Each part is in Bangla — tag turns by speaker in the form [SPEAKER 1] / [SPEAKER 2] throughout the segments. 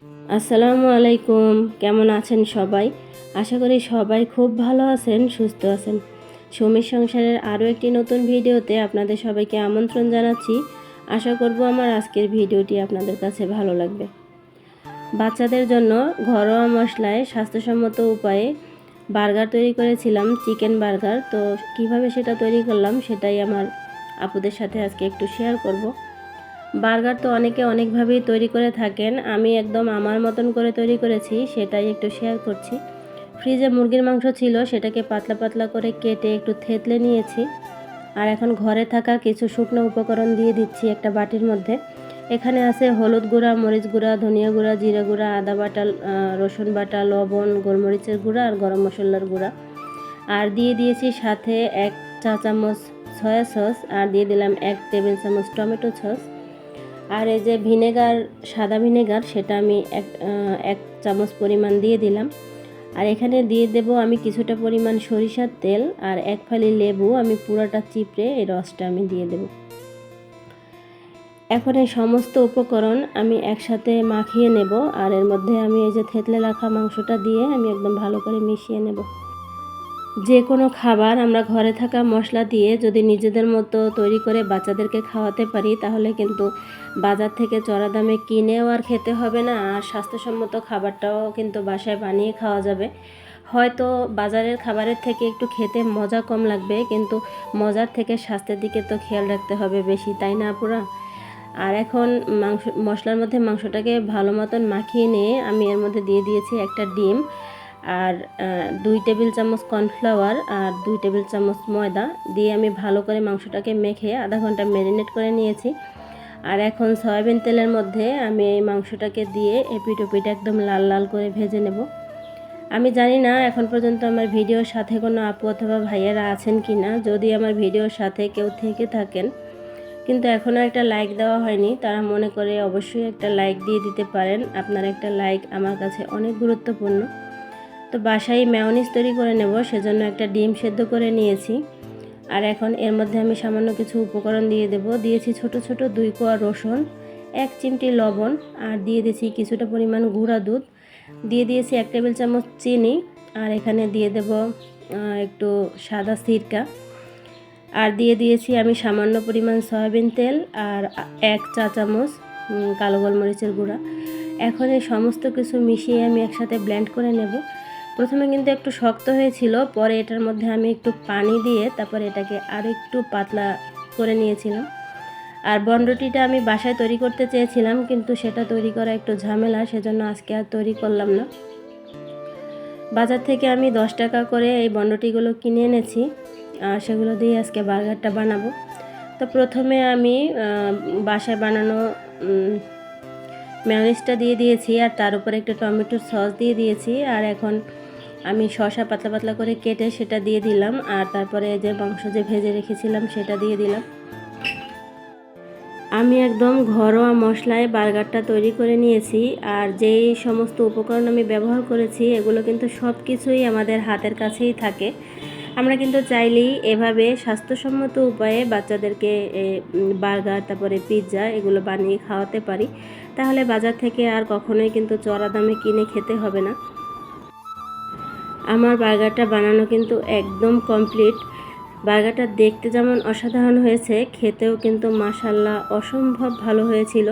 [SPEAKER 1] আসসালামু আলাইকুম। কেমন আছেন সবাই? আশা করি সবাই খুব ভালো আছেন, সুস্থ আছেন। সুমির সংসারের আরও একটি নতুন ভিডিওতে আপনাদের সবাইকে আমন্ত্রণ জানাচ্ছি। আশা করব আমার আজকের ভিডিওটি আপনাদের কাছে ভালো লাগবে। বাচ্চাদের জন্য ঘরোয়া মশলায় স্বাস্থ্যসম্মত উপায়ে বার্গার তৈরি করেছিলাম, চিকেন বার্গার। তো কিভাবে সেটা তৈরি করলাম সেটাই আমার আপুদের সাথে আজকে একটু শেয়ার করব। বার্গার তো অনেকে অনেকভাবেই তৈরি করে থাকেন, আমি একদম আমার মতন করে তৈরি করেছি, সেটাই একটু শেয়ার করছি। ফ্রিজে মুরগির মাংস ছিল, সেটাকে পাতলা পাতলা করে কেটে একটু থেতলে নিয়েছি। আর এখন ঘরে থাকা কিছু শুকনো উপকরণ দিয়ে দিচ্ছি একটা বাটির মধ্যে। এখানে আছে হলুদ গুঁড়া, মরিচ গুঁড়া, ধনিয়া গুঁড়া, জিরা গুঁড়া, আদা বাটা, রসুন বাটা, লবণ, গোলমরিচের গুঁড়া আর গরম মশলার গুঁড়া। আর দিয়ে দিয়েছি সাথে 1 চা চামচ সয়া সস, আর দিয়ে দিলাম 1 টেবিল চামচ টমেটো সস। আর এই যে ভিনেগার, সাদা ভিনেগার, সেটা আমি এক চামচ পরিমাণ দিয়ে দিলাম। আর এখানে দিয়ে দেব আমি কিছুটা পরিমাণ সরিষার তেল, আর 1 ফালি লেবু আমি পুরোটা চিপড়ে এই রসটা আমি দিয়ে দেব। এখন এই সমস্ত উপকরণ আমি একসাথে মাখিয়ে নেব, আর এর মধ্যে আমি এই যে থেতলে রাখা মাংসটা দিয়ে আমি একদম ভালো করে মিশিয়ে নেব। যে কোনো খাবার আমরা ঘরে থাকা মশলা দিয়ে যদি নিজেদের মতো তৈরি করে বাচ্চাদেরকে খাওয়াতে পারি, তাহলে কিন্তু বাজার থেকে চড়া দামে কিনেও আর খেতে হবে না, আর স্বাস্থ্যসম্মত খাবারটাও কিন্তু বাসায় বানিয়ে খাওয়া যাবে। হয়তো বাজারের খাবারের থেকে একটু খেতে মজা কম লাগবে, কিন্তু মজার থেকে স্বাস্থ্যের দিকে তো খেয়াল রাখতে হবে বেশি, তাই না আপুরা? আর এখন মশলার মধ্যে মাংসটাকে ভালো মতন মাখিয়ে নিয়ে আমি এর মধ্যে দিয়ে দিয়েছি একটা ডিম, আর 2 টেবিল চামচ কর্নফ্লাওয়ার, আর 2 টেবিল চামচ ময়দা দিয়ে আমি ভালো করে মাংসটাকে মেখে আধা ঘন্টা ম্যারিনেট করে নিয়েছি। আর এখন সয়াবিন তেলের মধ্যে আমি এই মাংসটাকে দিয়ে এপিট ওপিট একদম লাল লাল করে ভেজে নেব। আমি জানি না এখন পর্যন্ত আমার ভিডিওর সাথে কোনো আপু অথবা ভাইয়েরা আছেন কি না। যদি আমার ভিডিওর সাথে কেউ থেকে থাকেন কিন্তু এখনও একটা লাইক দেওয়া হয়নি, তারা মনে করে অবশ্যই একটা লাইক দিয়ে দিতে পারেন। আপনার একটা লাইক আমার কাছে অনেক গুরুত্বপূর্ণ। তো বাসায় মেয়োনিজ তৈরি করে নেব, সেজন্য একটা ডিম সেদ্ধ করে নিয়েছি। আর এখন এর মধ্যে আমি সামান্য কিছু উপকরণ দিয়ে দেব। দিয়েছি ছোট ছোট 2 কোয়া রসুন, 1 চিমটি লবণ, আর দিয়ে দিয়েছি কিছুটা পরিমাণ গুঁড়া দুধ, দিয়ে দিয়েছি 1 টেবিল চামচ চিনি, আর এখানে দিয়ে দেব একটু সাদা সিরকা, আর দিয়ে দিয়েছি আমি সামান্য পরিমাণ সয়াবিন তেল, আর 1 চা চামচ কালো গোলমরিচের গুঁড়া। এখন এই সমস্ত কিছু মিশিয়ে আমি একসাথে ব্লেন্ড করে নেব। প্রথমে কিন্তু একটু শক্ত হয়েছিল, পরে এটার মধ্যে আমি একটু পানি দিয়ে তারপরে এটাকে আরও একটু পাতলা করে নিয়েছিলাম। আর বনরুটিটা আমি বাসায় তৈরি করতে চেয়েছিলাম, কিন্তু সেটা তৈরি করা একটু ঝামেলা, সেজন্য আজকে আর তৈরি করলাম না। বাজার থেকে আমি 10 টাকা করে এই বনরুটিগুলো কিনে এনেছি, আর সেগুলো দিয়ে আজকে বার্গারটা বানাবো। তো প্রথমে আমি বাসায় বানানো মেয়োনিজটা দিয়ে দিয়েছি, আর তার উপরে একটা টমেটোর সস দিয়ে দিয়েছি। আর এখন আমি শসা পাতলা পাতলা করে কেটে সেটা দিয়ে দিলাম, আর তারপরে যে মাংস যে ভেজে রেখেছিলাম সেটা দিয়ে দিলাম। আমি একদম ঘরোয়া মশলায় বার্গারটা তৈরি করে নিয়েছি, আর যেই সমস্ত উপকরণ আমি ব্যবহার করেছি এগুলো কিন্তু সব কিছুই আমাদের হাতের কাছেই থাকে। আমরা কিন্তু চাইলেই এভাবে স্বাস্থ্যসম্মত উপায়ে বাচ্চাদেরকে বার্গার, তারপরে পিৎজা এগুলো বানিয়ে খাওয়াতে পারি, তাহলে বাজার থেকে আর কখনোই কিন্তু চড়া দামে কিনে খেতে হবে না। আমার বার্গারটা বানানো কিন্তু একদম কমপ্লিট। বার্গারটা দেখতে যেমন অসাধারণ হয়েছে, খেতেও কিন্তু মাশাআল্লাহ অসম্ভব ভালো হয়েছিল।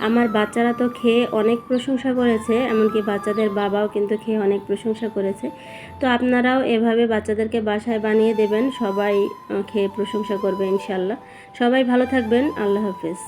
[SPEAKER 1] আমার বাচ্চারা তো খেয়ে অনেক প্রশংসা করেছে, এমনকি বাচ্চাদের বাবাও কিন্তু খেয়ে অনেক প্রশংসা করেছে। তো আপনারাও এভাবে বাচ্চাদেরকে বাসায় বানিয়ে দেবেন, সবাই খেয়ে প্রশংসা করবে ইনশাআল্লাহ। সবাই ভালো থাকবেন, আল্লাহ হাফেজ।